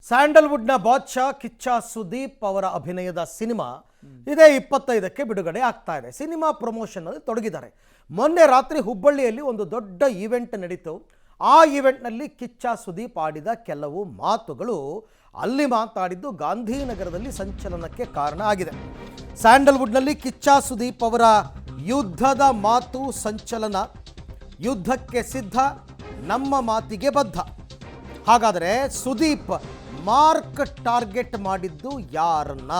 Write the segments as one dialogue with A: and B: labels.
A: ಸ್ಯಾಂಡಲ್ವುಡ್ನ ಬಾದ್ಶಾ ಕಿಚ್ಚ ಸುದೀಪ್ ಅವರ ಅಭಿನಯದ ಸಿನಿಮಾ ಇದೇ 25ಕ್ಕೆ ಬಿಡುಗಡೆ ಆಗ್ತಾ ಇದೆ. ಸಿನಿಮಾ ಪ್ರಮೋಷನ್ ಅಲ್ಲಿ ತೊಡಗಿದ್ದಾರೆ. ಮೊನ್ನೆ ರಾತ್ರಿ ಹುಬ್ಬಳ್ಳಿಯಲ್ಲಿ ಒಂದು ದೊಡ್ಡ ಈವೆಂಟ್ ನಡೀತು. ಆ ಈವೆಂಟ್ನಲ್ಲಿ ಕಿಚ್ಚ ಸುದೀಪ್ ಆಡಿದ ಕೆಲವು ಮಾತುಗಳು ಅಲ್ಲಿ ಮಾತಾಡಿದ್ದು ಗಾಂಧಿನಗರದಲ್ಲಿ ಸಂಚಲನಕ್ಕೆ ಕಾರಣ ಆಗಿದೆ. ಸ್ಯಾಂಡಲ್ವುಡ್ನಲ್ಲಿ ಕಿಚ್ಚ ಸುದೀಪ್ ಅವರ ಯುದ್ಧದ ಮಾತು ಸಂಚಲನ. ಯುದ್ಧಕ್ಕೆ ಸಿದ್ಧ, ನಮ್ಮ ಮಾತಿಗೆ ಬದ್ಧ. ಹಾಗಾದರೆ ಸುದೀಪ್ ಮಾರ್ಕ್ ಟಾರ್ಗೆಟ್ ಮಾಡಿದ್ದು ಯಾರನ್ನ?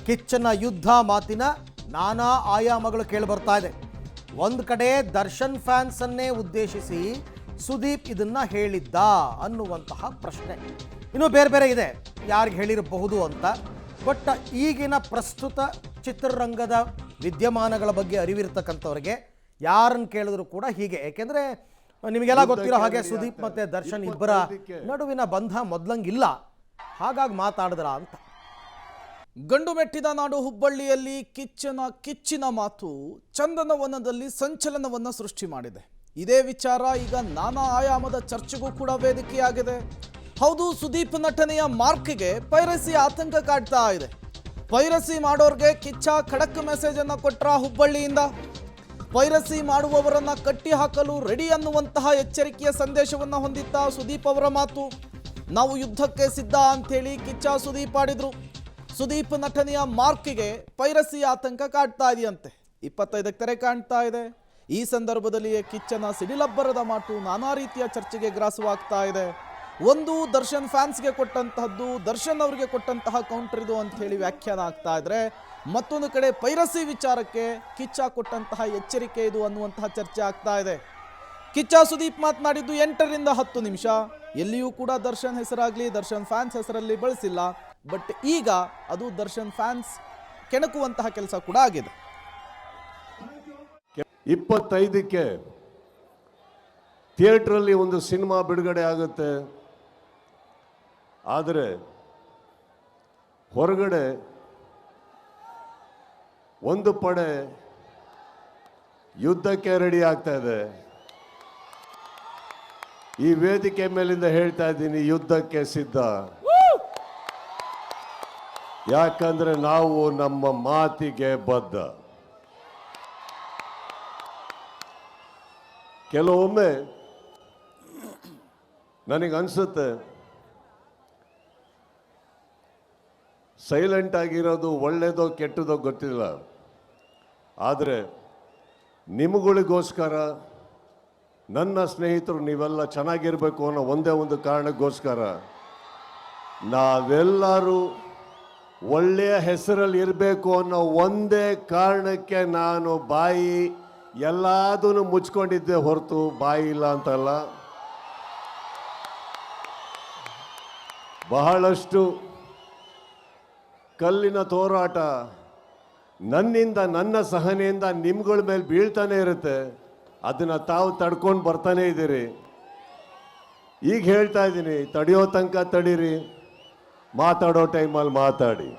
A: ಕಿಚ್ಚನ ಯುದ್ಧ ಮಾತಿನ ನಾನಾ ಆಯಾಮಗಳು ಕೇಳಿಬರ್ತಾ ಇದೆ. ಒಂದು ಕಡೆ ದರ್ಶನ್ ಫ್ಯಾನ್ಸ್ ಅನ್ನೇ ಉದ್ದೇಶಿಸಿ ಸುದೀಪ್ ಇದನ್ನ ಹೇಳಿದ್ದ ಅನ್ನುವಂತಹ ಪ್ರಶ್ನೆ. ಇನ್ನು ಬೇರೆ ಬೇರೆ ಇದೆ ಯಾರಿಗೆ ಹೇಳಿರಬಹುದು ಅಂತ. ಬಟ್ ಈಗಿನ ಪ್ರಸ್ತುತ ಚಿತ್ರರಂಗದ ವಿದ್ಯಮಾನಗಳ ಬಗ್ಗೆ ಅರಿವಿರ್ತಕ್ಕಂಥವ್ರಿಗೆ ಯಾರನ್ನು ಕೇಳಿದ್ರು ಕೂಡ ಹೀಗೆ. ಏಕೆಂದರೆ ನಿಮಗೆಲ್ಲ ಗೊತ್ತಿರೋ ಹಾಗೆ ಸುದೀಪ್ ಮತ್ತು ದರ್ಶನ್ ಇಬ್ಬರ ನಡುವಿನ ಬಂಧ ಮೊದಲಂಗಿಲ್ಲ. ಹಾಗಾಗಿ ಮಾತಾಡಿದ್ರ ಅಂತ.
B: ಗಂಡು ಮೆಟ್ಟಿದ ನಾಡು ಹುಬ್ಬಳ್ಳಿಯಲ್ಲಿ ಕಿಚ್ಚಿನ ಮಾತು ಚಂದನವನದಲ್ಲಿ ಸಂಚಲನವನ್ನು ಸೃಷ್ಟಿ ಮಾಡಿದೆ. ಇದೇ ವಿಚಾರ ಈಗ ನಾನಾ ಆಯಾಮದ ಚರ್ಚೆಗೂ ಕೂಡ ವೇದಿಕೆಯಾಗಿದೆ. ಹೌದು, ಸುದೀಪ್ ನಟನೆಯ ಮಾರ್ಕ್ಗೆ ಪೈರಸಿ ಆತಂಕ ಕಾಡ್ತಾ ಇದೆ. ಪೈರಸಿ ಮಾಡೋರ್ಗೆ ಕಿಚ್ಚ ಖಡಕ್ ಮೆಸೇಜ್ ಅನ್ನು ಕೊಟ್ರ ಹುಬ್ಬಳ್ಳಿಯಿಂದ. ಪೈರಸಿ ಮಾಡುವವರನ್ನ ಕಟ್ಟಿ ಹಾಕಲು ರೆಡಿ ಅನ್ನುವಂತಹ ಎಚ್ಚರಿಕೆಯ ಸಂದೇಶವನ್ನು ಹೊಂದಿದ್ದ ಸುದೀಪ್ ಅವರ ಮಾತು. ನಾವು ಯುದ್ಧಕ್ಕೆ ಸಿದ್ಧ ಅಂಥೇಳಿ ಕಿಚ್ಚ ಸುದೀಪ್ ಆಡಿದ್ರು. ಸುದೀಪ್ ನಟನೆಯ ಮಾರ್ಕ್ಗೆ ಪೈರಸಿ ಆತಂಕ ಕಾಡ್ತಾ ಇದೆಯಂತೆ. 25ಕ್ಕೆ ತೆರೆ ಕಾಣ್ತಾ ಇದೆ. ಈ ಸಂದರ್ಭದಲ್ಲಿಯೇ ಕಿಚ್ಚನ ಸಿಡಿಲಬ್ಬರದ ಮಾತು ನಾನಾ ರೀತಿಯ ಚರ್ಚೆಗೆ ಗ್ರಾಸವಾಗ್ತಾ ಇದೆ. ಒಂದು ದರ್ಶನ್ ಫ್ಯಾನ್ಸ್ಗೆ ಕೊಟ್ಟಂತಹದ್ದು, ದರ್ಶನ್ ಅವರಿಗೆ ಕೊಟ್ಟಂತಹ ಕೌಂಟರ್ ಇದು ಅಂತ ಹೇಳಿ ವ್ಯಾಖ್ಯಾನ ಆಗ್ತಾ ಇದ್ರೆ, ಮತ್ತೊಂದು ಕಡೆ ಪೈರಸಿ ವಿಚಾರಕ್ಕೆ ಕಿಚ್ಚ ಕೊಟ್ಟಂತಹ ಎಚ್ಚರಿಕೆ ಇದು ಅನ್ನುವಂತಹ ಚರ್ಚೆ ಆಗ್ತಾ ಇದೆ. ಕಿಚ್ಚ ಸುದೀಪ್ ಮಾತನಾಡಿದ್ದು 8ರಿಂದ 10 ನಿಮಿಷ. ಎಲ್ಲಿಯೂ ಕೂಡ ದರ್ಶನ್ ಹೆಸರಾಗ್ಲಿ ದರ್ಶನ್ ಫ್ಯಾನ್ಸ್ ಹೆಸರಲ್ಲಿ ಬಳಸಿಲ್ಲ. ಬಟ್ ಈಗ ಅದು ದರ್ಶನ್ ಫ್ಯಾನ್ಸ್ ಕೆಣಕುವಂತಹ ಕೆಲಸ ಕೂಡ ಆಗಿದೆ.
C: 25ಕ್ಕೆ ಥಿಯೇಟ್ರಲ್ಲಿ ಒಂದು ಸಿನಿಮಾ ಬಿಡುಗಡೆ ಆಗುತ್ತೆ. ಆದರೆ ಹೊರಗಡೆ ಒಂದು ಪಡೆ ಯುದ್ಧಕ್ಕೆ ರೆಡಿ ಆಗ್ತಾ ಇದೆ. ಈ ವೇದಿಕೆ ಮೇಲಿಂದ ಹೇಳ್ತಾ ಇದ್ದೀನಿ, ಯುದ್ಧಕ್ಕೆ ಸಿದ್ಧ. ಯಾಕಂದ್ರೆ ನಾವು ನಮ್ಮ ಮಾತಿಗೆ ಬದ್ಧ. ಕೆಲವೊಮ್ಮೆ ನನಗನ್ಸುತ್ತೆ ಸೈಲೆಂಟ್ ಆಗಿರೋದು ಒಳ್ಳೆಯದೋ ಕೆಟ್ಟದೋ ಗೊತ್ತಿಲ್ಲ. ಆದರೆ ನಿಮಗಳಿಗೋಸ್ಕರ, ನನ್ನ ಸ್ನೇಹಿತರು ನೀವೆಲ್ಲ ಚೆನ್ನಾಗಿರಬೇಕು ಅನ್ನೋ ಒಂದೇ ಒಂದು ಕಾರಣಕ್ಕೋಸ್ಕರ, ನಾವೆಲ್ಲರೂ ಒಳ್ಳೆಯ ಹೆಸರಲ್ಲಿ ಇರಬೇಕು ಅನ್ನೋ ಒಂದೇ ಕಾರಣಕ್ಕೆ ನಾನು ಬಾಯಿ ಎಲ್ಲದನ್ನು ಮುಚ್ಕೊಂಡಿದ್ದೆ ಹೊರತು ಬಾಯಿ ಇಲ್ಲ ಅಂತಲ್ಲ. ಬಹಳಷ್ಟು ಕಲ್ಲಿನ ತೋರಾಟ ನನ್ನಿಂದ, ನನ್ನ ಸಹನೆಯಿಂದ ನಿಮ್ಗಳ ಮೇಲೆ ಬೀಳ್ತಾನೆ ಇರುತ್ತೆ. ಅದನ್ನು ತಾವು ತಡ್ಕೊಂಡು ಬರ್ತಾನೆ ಇದ್ದೀರಿ. ಈಗ ಹೇಳ್ತಾ ಇದ್ದೀನಿ, ತಡೆಯೋ ತನಕ ತಡೀರಿ, ಮಾತಾಡೋ ಟೈಮಲ್ಲಿ ಮಾತಾಡಿ.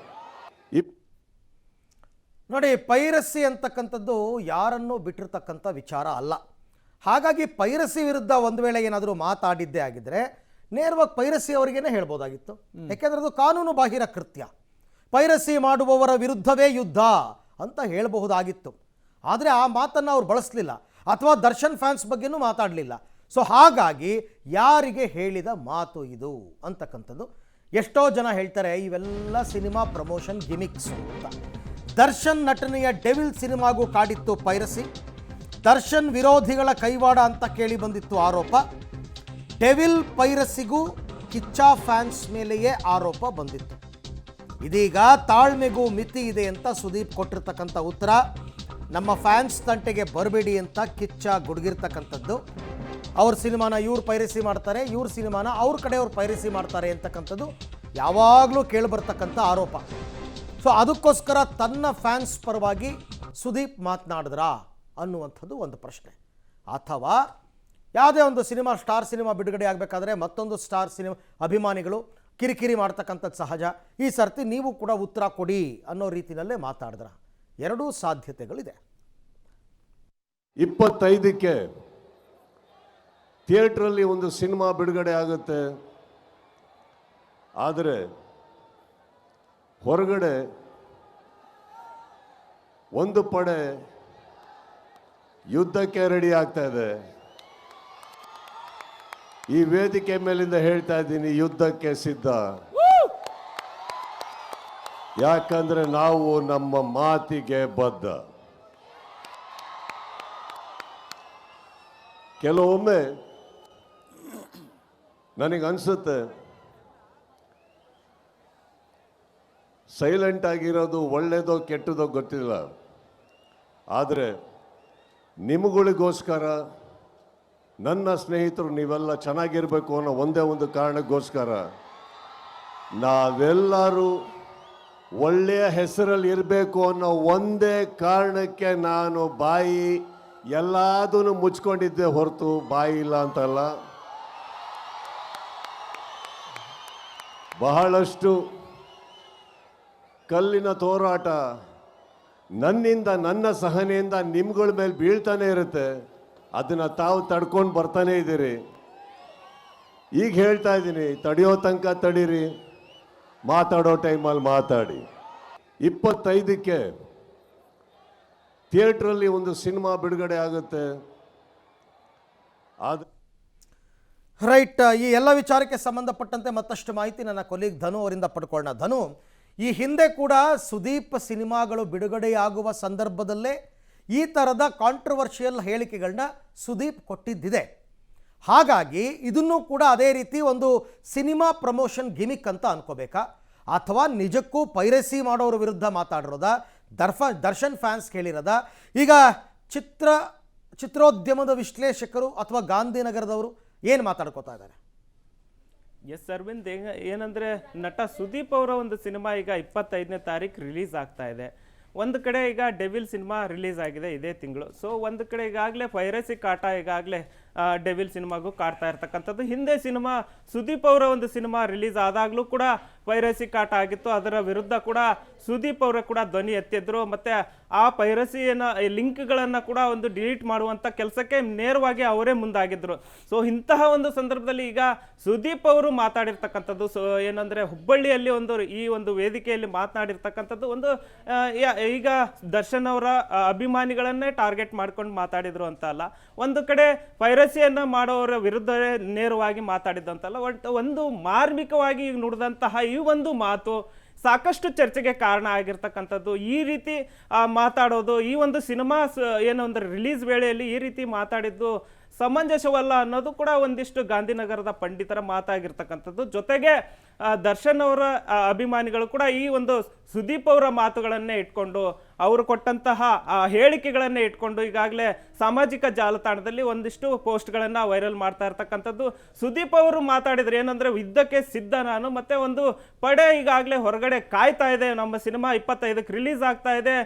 A: ನೋಡಿ, ಪೈರಸಿ ಅಂತಕ್ಕಂಥದ್ದು ಯಾರನ್ನೂ ಬಿಟ್ಟಿರ್ತಕ್ಕಂಥ ವಿಚಾರ ಅಲ್ಲ. ಹಾಗಾಗಿ ಪೈರಸಿ ವಿರುದ್ಧ ಒಂದು ವೇಳೆ ಏನಾದರೂ ಮಾತಾಡಿದ್ದೇ ಆಗಿದ್ದರೆ ನೇರವಾಗಿ ಪೈರಸಿ ಅವರಿಗೇನೆ ಹೇಳ್ಬೋದಾಗಿತ್ತು. ಯಾಕೆಂದರೆ ಅದು ಕಾನೂನು ಬಾಹಿರ ಕೃತ್ಯ. ಪೈರಸಿ ಮಾಡುವವರ ವಿರುದ್ಧವೇ ಯುದ್ಧ ಅಂತ ಹೇಳಬಹುದಾಗಿತ್ತು. ಆದರೆ ಆ ಮಾತನ್ನು ಅವ್ರು ಬಳಸಲಿಲ್ಲ, ಅಥವಾ ದರ್ಶನ್ ಫ್ಯಾನ್ಸ್ ಬಗ್ಗೆನೂ ಮಾತಾಡಲಿಲ್ಲ. ಸೊ ಹಾಗಾಗಿ ಯಾರಿಗೆ ಹೇಳಿದ ಮಾತು ಇದು ಅಂತಕ್ಕಂಥದ್ದು. ಎಷ್ಟೋ ಜನ ಹೇಳ್ತಾರೆ ಇವೆಲ್ಲ ಸಿನಿಮಾ ಪ್ರಮೋಷನ್ ಗಿಮಿಕ್ಸು ಅಂತ. ದರ್ಶನ್ ನಟನೆಯ ಡೆವಿಲ್ ಸಿನಿಮಾಗೂ ಕಾಡಿತ್ತು ಪೈರಸಿ. ದರ್ಶನ್ ವಿರೋಧಿಗಳ ಕೈವಾಡ ಅಂತ ಕೇಳಿ ಬಂದಿತ್ತು ಆರೋಪ. ಡೆವಿಲ್ ಪೈರಸಿಗೂ ಕಿಚ್ಚ ಫ್ಯಾನ್ಸ್ ಮೇಲೆಯೇ ಆರೋಪ ಬಂದಿತ್ತು. ಇದೀಗ ತಾಳ್ಮೆಗೂ ಮಿತಿ ಇದೆ ಅಂತ ಸುದೀಪ್ ಕೊಟ್ಟಿರ್ತಕ್ಕಂಥ ಉತ್ತರ. ನಮ್ಮ ಫ್ಯಾನ್ಸ್ ತಂಟೆಗೆ ಬರಬೇಡಿ ಅಂತ ಕಿಚ್ಚ ಗುಡುಗಿರ್ತಕ್ಕಂಥದ್ದು. ಅವ್ರ ಸಿನಿಮಾನ ಇವ್ರು ಪೈರಸಿ ಮಾಡ್ತಾರೆ, ಇವ್ರ ಸಿನಿಮಾನ ಅವ್ರ ಕಡೆಯವ್ರು ಪೈರಸಿ ಮಾಡ್ತಾರೆ ಅಂತಕ್ಕಂಥದ್ದು ಯಾವಾಗಲೂ ಕೇಳಿಬರ್ತಕ್ಕಂಥ ಆರೋಪ. ಸೊ ಅದಕ್ಕೋಸ್ಕರ ತನ್ನ ಫ್ಯಾನ್ಸ್ ಪರವಾಗಿ ಸುದೀಪ್ ಮಾತನಾಡಿದ್ರಾ ಅನ್ನುವಂಥದ್ದು ಒಂದು ಪ್ರಶ್ನೆ. ಅಥವಾ ಯಾವುದೇ ಒಂದು ಸಿನಿಮಾ, ಸ್ಟಾರ್ ಸಿನಿಮಾ ಬಿಡುಗಡೆ ಆಗಬೇಕಾದ್ರೆ ಮತ್ತೊಂದು ಸ್ಟಾರ್ ಸಿನಿಮಾ ಅಭಿಮಾನಿಗಳು ಕಿರಿಕಿರಿ ಮಾಡ್ತಕ್ಕಂಥದ್ದು ಸಹಜ. ಈ ಸರ್ತಿ ನೀವು ಕೂಡ ಉತ್ತರ ಕೊಡಿ ಅನ್ನೋ ರೀತಿಯಲ್ಲೇ ಮಾತಾಡಿದ್ರ. ಎರಡೂ ಸಾಧ್ಯತೆಗಳಿದೆ.
C: 25ಕ್ಕೆ ಥಿಯೇಟ್ರಲ್ಲಿ ಒಂದು ಸಿನಿಮಾ ಬಿಡುಗಡೆ ಆಗುತ್ತೆ. ಆದರೆ ಹೊರಗಡೆ ಒಂದು ಪಡೆ ಯುದ್ಧಕ್ಕೆ ರೆಡಿ ಆಗ್ತಾ ಇದೆ. ಈ ವೇದಿಕೆ ಮೇಲಿಂದ ಹೇಳ್ತಾ ಇದ್ದೀನಿ, ಯುದ್ಧಕ್ಕೆ ಸಿದ್ಧ. ಯಾಕಂದ್ರೆ ನಾವು ನಮ್ಮ ಮಾತಿಗೆ ಬದ್ಧ. ಕೆಲವೊಮ್ಮೆ ನನಗನ್ಸುತ್ತೆ ಸೈಲೆಂಟ್ ಆಗಿರೋದು ಒಳ್ಳೆಯದೋ ಕೆಟ್ಟದೋ ಗೊತ್ತಿಲ್ಲ, ಆದರೆ ನಿಮಗಳಿಗೋಸ್ಕರ, ನನ್ನ ಸ್ನೇಹಿತರು ನೀವೆಲ್ಲ ಚೆನ್ನಾಗಿರಬೇಕು ಅನ್ನೋ ಒಂದೇ ಒಂದು ಕಾರಣಕ್ಕೋಸ್ಕರ ನಾವೆಲ್ಲರೂ ಒಳ್ಳೆಯ ಹೆಸರಲ್ಲಿ ಇರಬೇಕು ಅನ್ನೋ ಒಂದೇ ಕಾರಣಕ್ಕೆ ನಾನು ಬಾಯಿ ಎಲ್ಲದನ್ನು ಮುಚ್ಕೊಂಡಿದ್ದೆ ಹೊರತು ಬಾಯಿ ಇಲ್ಲ ಅಂತಲ್ಲ. ಬಹಳಷ್ಟು ಕಲ್ಲಿನ ತೋರಾಟ ನನ್ನಿಂದ, ನನ್ನ ಸಹನೆಯಿಂದ ನಿಮ್ಗಳ ಮೇಲೆ ಬೀಳ್ತಾನೆ ಇರುತ್ತೆ. ಅದನ್ನು ತಾವು ತಡ್ಕೊಂಡು ಬರ್ತಾನೆ ಇದ್ದೀರಿ. ಈಗ ಹೇಳ್ತಾ ಇದ್ದೀನಿ, ತಡೆಯೋ ತನಕ ತಡೀರಿ, ಮಾತಾಡೋ ಟೈಮಲ್ಲಿ ಮಾತಾಡಿ. 25ಕ್ಕೆ ಥಿಯೇಟ್ರಲ್ಲಿ ಒಂದು ಸಿನಿಮಾ ಬಿಡುಗಡೆ ಆಗುತ್ತೆ.
A: ರೈಟ್. ಈ ಎಲ್ಲ ವಿಚಾರಕ್ಕೆ ಸಂಬಂಧಪಟ್ಟಂತೆ ಮತ್ತಷ್ಟು ಮಾಹಿತಿ ನನ್ನ ಕೊಲೀಗ್ ಧನು ಅವರಿಂದ ಪಡ್ಕೊಳ್ಳೋಣ. ಧನು, ಈ ಹಿಂದೆ ಕೂಡ ಸುದೀಪ್ ಸಿನಿಮಾಗಳು ಬಿಡುಗಡೆಯಾಗುವ ಸಂದರ್ಭದಲ್ಲೇ ಈ ಥರದ ಕಾಂಟ್ರವರ್ಷಿಯಲ್ ಹೇಳಿಕೆಗಳನ್ನ ಸುದೀಪ್ ಕೊಟ್ಟಿದ್ದಿದೆ. ಹಾಗಾಗಿ ಇದನ್ನು ಕೂಡ ಅದೇ ರೀತಿ ಒಂದು ಸಿನಿಮಾ ಪ್ರಮೋಷನ್ ಗಿಮಿಕ್ ಅಂತ ಅನ್ಕೋಬೇಕಾ, ಅಥವಾ ನಿಜಕ್ಕೂ ಪೈರಸಿ ಮಾಡೋರ ವಿರುದ್ಧ ಮಾತಾಡಿರೋದ, ದರ್ಶನ್ ಫ್ಯಾನ್ಸ್ ಕೇಳಿರೋದ? ಈಗ ಚಿತ್ರೋದ್ಯಮದ ವಿಶ್ಲೇಷಕರು ಅಥವಾ ಗಾಂಧಿನಗರದವರು ಏನು ಮಾತಾಡ್ಕೋತಾ ಇದ್ದಾರೆ?
D: ಎಸ್ ಅರವಿಂದ್, ಏನಂದ್ರೆ ನಟ ಸುದೀಪ್ ಅವರ ಒಂದು ಸಿನಿಮಾ ಈಗ 25ನೇ ತಾರೀಕು ರಿಲೀಸ್ ಆಗ್ತಾ ಇದೆ. ಒಂದು ಕಡೆ ಈಗ ಡೆವಿಲ್ ಸಿನಿಮಾ ರಿಲೀಸ್ ಆಗಿದೆ ಇದೇ ತಿಂಗಳು. ಸೊ ಒಂದು ಕಡೆ ಈಗಾಗಲೇ ಪೈರಸಿ ಕಾಟ ಈಗಾಗಲೇ ಡೆವಿಲ್ ಸಿನಿಮಾಗೂ ಕಾಡ್ತಾ ಇರ್ತಕ್ಕಂಥದ್ದು. ಹಿಂದೆ ಸಿನಿಮಾ ಸುದೀಪ್ ಅವರ ಒಂದು ಸಿನಿಮಾ ರಿಲೀಸ್ ಆದಾಗಲೂ ಕೂಡ ಪೈರಸಿ ಕಾಟ ಆಗಿತ್ತು. ಅದರ ವಿರುದ್ಧ ಕೂಡ ಸುದೀಪ್ ಅವರ ಕೂಡ ಧ್ವನಿ ಎತ್ತಿದ್ರು. ಮತ್ತೆ ಆ ಪೈರಸಿಯನ್ನ ಲಿಂಕ್ಗಳನ್ನು ಕೂಡ ಒಂದು ಡಿಲೀಟ್ ಮಾಡುವಂಥ ಕೆಲಸಕ್ಕೆ ನೇರವಾಗಿ ಅವರೇ ಮುಂದಾಗಿದ್ರು. ಸೊ ಇಂತಹ ಒಂದು ಸಂದರ್ಭದಲ್ಲಿ ಈಗ ಸುದೀಪ್ ಅವರು ಮಾತಾಡಿರ್ತಕ್ಕಂಥದ್ದು ಏನಂದ್ರೆ ಹುಬ್ಬಳ್ಳಿಯಲ್ಲಿ ಈ ಒಂದು ವೇದಿಕೆಯಲ್ಲಿ ಮಾತನಾಡಿರ್ತಕ್ಕಂಥದ್ದು ಒಂದು ಈಗ ದರ್ಶನ್ ಅವರ ಅಭಿಮಾನಿಗಳನ್ನೇ ಟಾರ್ಗೆಟ್ ಮಾಡ್ಕೊಂಡು ಮಾತಾಡಿದ್ರು ಅಂತ ಅಲ್ಲ, ಒಂದು ಕಡೆ ಪೈರಸಿಯನ್ನ ಮಾಡೋರ ವಿರುದ್ಧ ನೇರವಾಗಿ ಮಾತಾಡಿದಂತಲ್ಲ, ಒಂದು ಮಾರ್ಮಿಕವಾಗಿ ಈಗ ನುಡಿದಂತಹ ಈ ಒಂದು ಮಾತು ಸಾಕಷ್ಟು ಚರ್ಚೆಗೆ ಕಾರಣ ಆಗಿರ್ತಕ್ಕಂಥದ್ದು. ಈ ರೀತಿ ಮಾತಾಡೋದು, ಈ ಒಂದು ಸಿನಿಮಾ ಏನಂದ್ರೆ ರಿಲೀಸ್ ವೇಳೆಯಲ್ಲಿ ಈ ರೀತಿ ಮಾತಾಡಿದ್ದು ಸಮಂಜಸವಲ್ಲ ಅನ್ನೋದು ಕೂಡ ಒಂದಿಷ್ಟು ಗಾಂಧಿನಗರದ ಪಂಡಿತರ ಮಾತಾಗಿರ್ತಕ್ಕಂಥದ್ದು. ಜೊತೆಗೆ ದರ್ಶನ್ ಅವರ ಅಭಿಮಾನಿಗಳು ಕೂಡ ಈ ಒಂದು ಸುದೀಪ್ ಅವರ ಮಾತುಗಳನ್ನೇ ಇಟ್ಕೊಂಡು, ಅವರು ಕೊಟ್ಟಂತಹ ಹೇಳಿಕೆಗಳನ್ನೇ ಇಟ್ಕೊಂಡು ಈಗಾಗಲೇ ಸಾಮಾಜಿಕ ಜಾಲತಾಣದಲ್ಲಿ ಒಂದಿಷ್ಟು ಪೋಸ್ಟ್ಗಳನ್ನು ವೈರಲ್ ಮಾಡ್ತಾ ಇರ್ತಕ್ಕಂಥದ್ದು. ಸುದೀಪ್ ಅವರು ಮಾತಾಡಿದ್ರೆ ಏನಂದ್ರೆ, ಯುದ್ಧಕ್ಕೆ ಸಿದ್ಧ ನಾನು, ಮತ್ತೆ ಒಂದು ಪಡೆ ಈಗಾಗಲೇ ಹೊರಗಡೆ ಕಾಯ್ತಾ ಇದೆ, ನಮ್ಮ ಸಿನಿಮಾ 25ಕ್ಕೆ ರಿಲೀಸ್ ಆಗ್ತಾ ಇದೆ,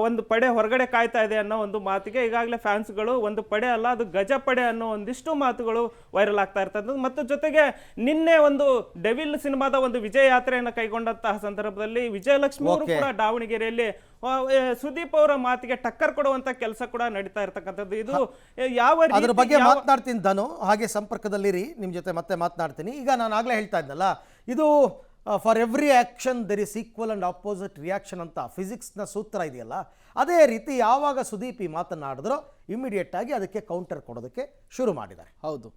D: ಒಂದು ಪಡೆ ಹೊರಗಡೆ ಕಾಯ್ತಾ ಇದೆ ಅನ್ನೋ ಒಂದು ಮಾತಿಗೆ ಈಗಾಗಲೇ ಫ್ಯಾನ್ಸ್ಗಳು ಒಂದು ಪಡೆ ಅಲ್ಲ, ಅದು ಗಜ ಪಡೆ ಅನ್ನೋ ಒಂದಿಷ್ಟು ಮಾತುಗಳು ವೈರಲ್ ಆಗ್ತಾ ಇರ್ತದ್ದು. ಮತ್ತು ಜೊತೆಗೆ ನಿನ್ನೆ ಒಂದು ಡೆವಿಲ್ ಸಿನಿಮಾದ ಒಂದು ವಿಜಯ ಯಾತ್ರೆಯನ್ನು ಕೈಗೊಂಡಂತಹ ಸಂದರ್ಭದಲ್ಲಿ ವಿಜಯಲಕ್ಷ್ಮಿ ಅವರು ಕೂಡ ದಾವಣಗೆರೆಯಲ್ಲಿ ಸುದೀಪ್ ಅವರ ಮಾತಿಗೆ ಟಕ್ಕರ್ ಕೊಡುವಂತ ಕೆಲಸ ಕೂಡ ನಡೀತಾ ಇರ್ತಕ್ಕಂಥದ್ದು. ಇದು ಯಾವ
A: ಅದ್ರ ಬಗ್ಗೆ ಮಾತನಾಡ್ತೀನಿ ಧನು, ಹಾಗೆ ಸಂಪರ್ಕದಲ್ಲಿರಿ, ನಿಮ್ಮ ಜೊತೆ ಮತ್ತೆ ಮಾತನಾಡ್ತೀನಿ. ಈಗ ನಾನು ಆಗ್ಲೇ ಹೇಳ್ತಾ ಇದ್ದಲ್ಲ, ಇದು for every action there is equal and opposite reaction ಅಂತ ಫಿಸಿಕ್ಸ್ನ ಸೂತ್ರ ಇದೆಯಲ್ಲ, ಅದೇ ರೀತಿ ಯಾವಾಗ ಸುದೀಪ್ ಈ ಮಾತನಾಡಿದ್ರೋ ಇಮಿಡಿಯೇಟ್ ಆಗಿ ಅದಕ್ಕೆ ಕೌಂಟರ್ ಕೊಡೋದಕ್ಕೆ ಶುರು ಮಾಡಿದ್ದಾರೆ.
B: ಹೌದು.